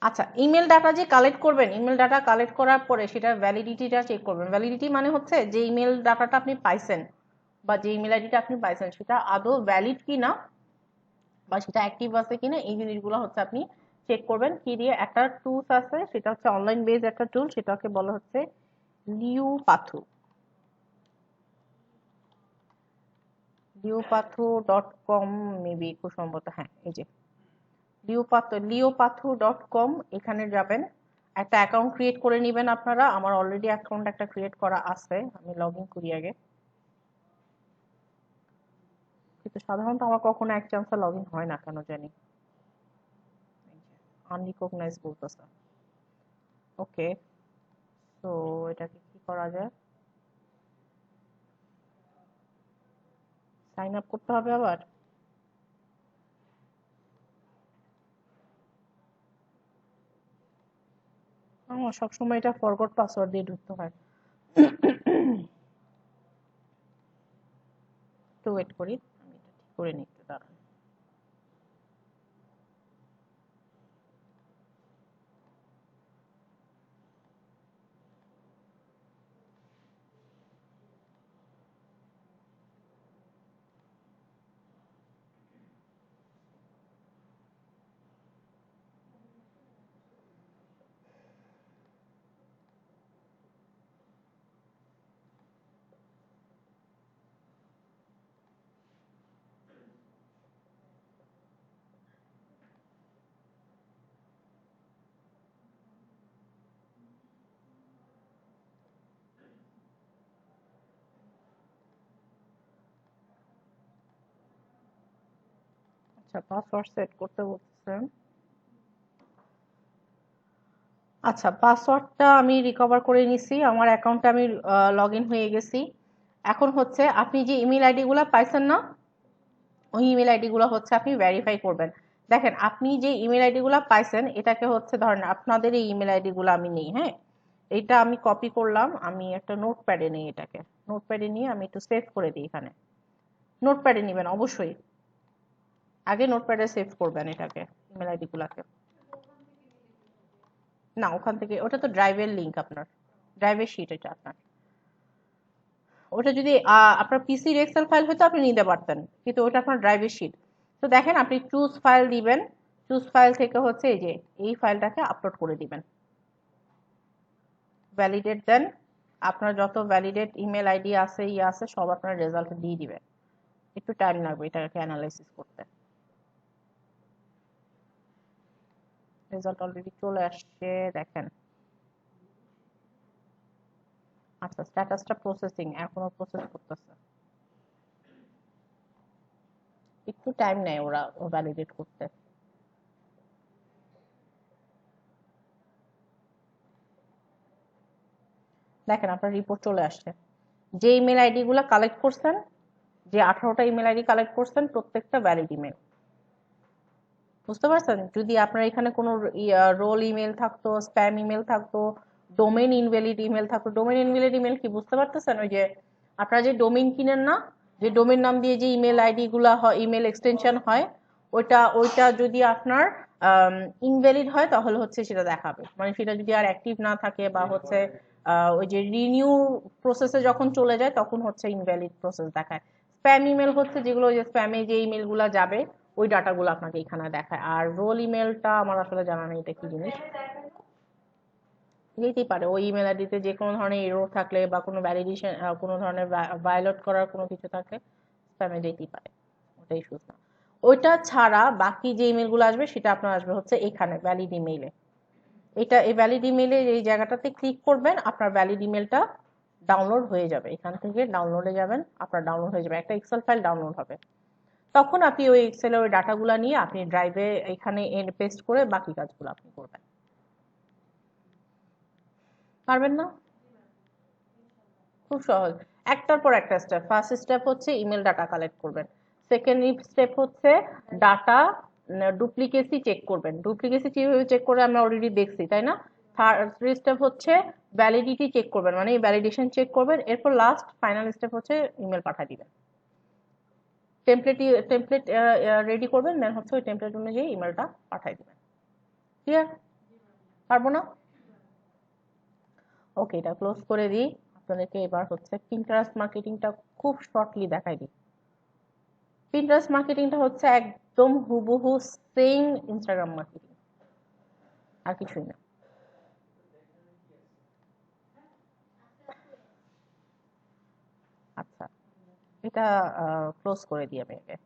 আচ্ছা, email data যে collect করবেন, ইমেল ডাটা কালেক্ট করার পরে সেটার ভ্যালিডিটিটা চেক করবেন। ভ্যালিডিটি মানে হচ্ছে যে ইমেল ডাটাটা আপনি পাইছেন বা যে ইমেল আইডিটা আপনি পাইছেন সেটা আদৌ ভ্যালিড কিনা বা সেটা অ্যাক্টিভ আছে কিনা, এই জিনিসগুলো হচ্ছে আপনি চেক করবেন। কি দিয়ে? একটা টুলস আছে, সেটা হচ্ছে অনলাইন বেজ একটা টুল, সেটাকে বলা হচ্ছে লিওপাথু। লিওপাথু.com মেবি, খুব সম্ভবত, হ্যাঁ এই যে লিওপাথু.com, এখানে যাবেন, একটা অ্যাকাউন্ট ক্রিয়েট করে নেবেন আপনারা। আমার অলরেডি অ্যাকাউন্ট একটা ক্রিয়েট করা আছে, আমি লগ ইন করি আগে। কিন্তু সাধারণত আমার কখনো এক চান্সে লগ ইন হয় না কেন জানি, আনরিকগনাইজ বলতেছে। ওকে, তো এটাকে কি করা যায়? সাইন আপ করতে হবে আবার? আমার সবসময় এটা ফরগট পাসওয়ার্ড দিয়ে ঢুকতে হয়। একটু ওয়েট করি, আমি এটা ঠিক করে নিতে, দাঁড়ান। আচ্ছা, পাসওয়ার্ড সেট করতে বলতেছেন। আচ্ছা, পাসওয়ার্ডটা আমি রিকভার করে নিছি, আমার অ্যাকাউন্টে আমি লগ ইন হয়ে গেছি। এখন হচ্ছে আপনি যে ইমেল আইডি গুলা পাইছেন না, ওই ইমেল আইডি গুলো হচ্ছে আপনি ভেরিফাই করবেন। দেখেন, আপনি যে ইমেল আইডি গুলা পাইছেন এটাকে হচ্ছে, ধরেন আপনাদের এই ইমেল আইডি গুলো আমি নেই, হ্যাঁ, এটা আমি কপি করলাম, আমি একটা নোটপ্যাডে নিই, এটাকে নোটপ্যাডে নিয়ে আমি একটু সেভ করে দিই এখানে। নোটপ্যাডে নিবেন অবশ্যই, আগে নোটপ্যাডে সেভ করবেন এটাকে, ইমেল আইডি গুলাকে। না, ওখান থেকে, ওটা তো ড্রাইভের লিংক, আপনার ড্রাইভের শিট এটা আপনার। ওটা যদি আপনার পিসির এক্সেল ফাইল হয়তো আপনি নিতে পারতেন, কিন্তু ওটা আপনার ড্রাইভের শিট। তো দেখেন, আপনি চুজ ফাইল দিবেন, চুজ ফাইল থেকে হচ্ছে এই যে এই ফাইলটাকে আপলোড করে দিবেন, ভ্যালিডেট দেন। আপনার যত ভ্যালিডেট ইমেল আইডি আছে, আছে, সব আপনার রেজাল্ট দিয়ে দিবে। একটু টাইম লাগবে এটাকে অ্যানালাইসিস করতে। রেজাল্ট অলরেডি চলে আসছে, দেখেন। আচ্ছা, স্ট্যাটাসটা প্রসেসিং, এখনো প্রসেস করতেছে, একটু টাইম নেয় ওরা ভ্যালিডেট করতে। দেখেন, আপনার রিপোর্ট চলে আসছে। যে ইমেল আইডি গুলা কালেক্ট করছেন, যে 18টা ইমেল আইডি কালেক্ট করছেন, প্রত্যেকটা ভ্যালিড ইমেল। বুঝতে পারছেন? যদি আপনার এখানে কোনো রোল ইমেল থাকতো, স্প্যাম ইমেল থাকতো, ডোমেইন ইনভ্যালিড ইমেল থাকতো। ডোমেইন ইনভ্যালিড ইমেল কি বুঝতে পারতেছেন? ওই যে আপনারা যে ডোমেইন কিনেন না, যে ডোমেইন নাম দিয়ে যে ইমেল আইডি গুলা হয়, ইমেল এক্সটেনশন হয়, ওইটা ওইটা যদি আপনার ইনভ্যালিড হয় তাহলে হচ্ছে সেটা দেখাবে, মানে সেটা যদি আর অ্যাক্টিভ না থাকে বা হচ্ছে ওই যে রিনিউ প্রসেসে যখন চলে যায় তখন হচ্ছে ইনভ্যালিড প্রসেস দেখায়। স্প্যাম ইমেল হচ্ছে যেগুলো, যে স্প্যামে যে ইমেল গুলা যাবে ওই ডাটাগুলো আপনাকে এখানে দেখায়। আর রোল ইমেলটা আমার আসলে জানা নেই এটা কি জিনিস, যেতেই পারে ওই ইমেল আইডিতে যে কোনো ধরনের এরর থাকলে বা কোনো ভ্যালিডেশন, কোনো ধরনের ভায়োলেট করার কোনো কিছু থাকলে স্প্যামে যেতেই পারে, ওটাই ইস্যুস না। ওইটা ছাড়া বাকি যে ইমেল গুলো আসবে সেটা আপনার আসবে হচ্ছে এখানে ভ্যালিড ইমেইলে। এটা এই ভ্যালিড ইমেইলে এই জায়গাটাতে ক্লিক করবেন, আপনার ভ্যালিড ইমেলটা ডাউনলোড হয়ে যাবে, এখান থেকে ডাউনলোডে যাবেন, আপনার ডাউনলোড হয়ে যাবে, একটা এক্সেল ফাইল ডাউনলোড হবে। তখন আপনি ওই এক্সেলে ওই ডাটাগুলো নিয়ে আপনি ড্রাইভে এখানে পেস্ট করে বাকি কাজগুলো আপনি করবেন। পারবেন না? খুব সহজ। একটার পর একটা স্টেপ। ফার্স্ট স্টেপ হচ্ছে ইমেল ডাটা কালেক্ট করবেন। সেকেন্ড স্টেপ হচ্ছে ডাটা ডুপ্লিকেসি চেক করবেন। ডুপ্লিকেসি কিভাবে চেক করে আমরা অলরেডি দেখছি, তাই না? থার্ড স্টেপ হচ্ছে ভ্যালিডিটি চেক করবেন, মানে ভ্যালিডেশন চেক করবেন। এরপর লাস্ট ফাইনাল স্টেপ হচ্ছে ইমেল পাঠিয়ে দিবেন। টেমপ্লেট টেমপ্লেট রেডি করবেন, দেন হচ্ছে ওই টেমপ্লেট অনুযায়ী ইমেলটা পাঠিয়ে দিবেন। ক্লিয়ার? পারবো না? ওকে, এটা ক্লোজ করে দিই। আপনাদেরকে এবার হচ্ছে পিন্টারেস্ট মার্কেটিংটা খুব শর্টলি দেখাই দিই। পিন্টারেস্ট মার্কেটিংটা হচ্ছে একদম হুবহু সেম ইনস্টাগ্রাম মার্কেটিং, আর কিছুই না। আচ্ছা, এটা ক্লোজ করে দিই আমি একে।